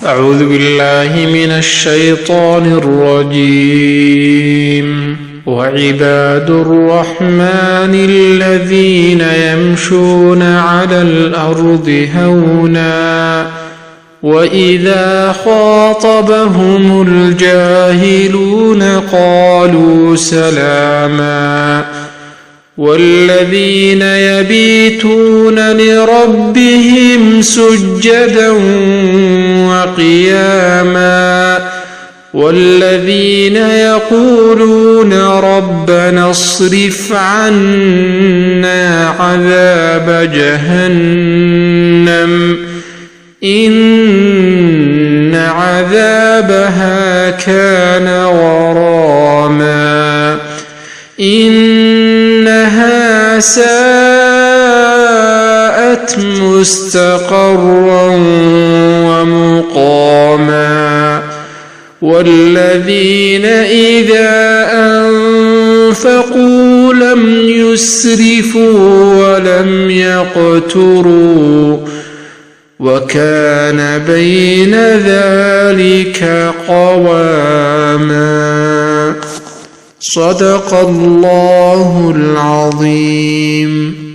أعوذ بالله من الشيطان الرجيم. وعباد الرحمن الذين يمشون على الأرض هونا وإذا خاطبهم الجاهلون قالوا سلاما والذين يبيتون لربهم سجدا وقياما والذين يقولون ربنا اصرف عنا عذاب جهنم إن عذابها كان غراما إنها ساءت مستقرا ومقاما والذين إذا أنفقوا لم يسرفوا ولم يقتروا وكان بين ذلك قواما. صدق الله العظيم.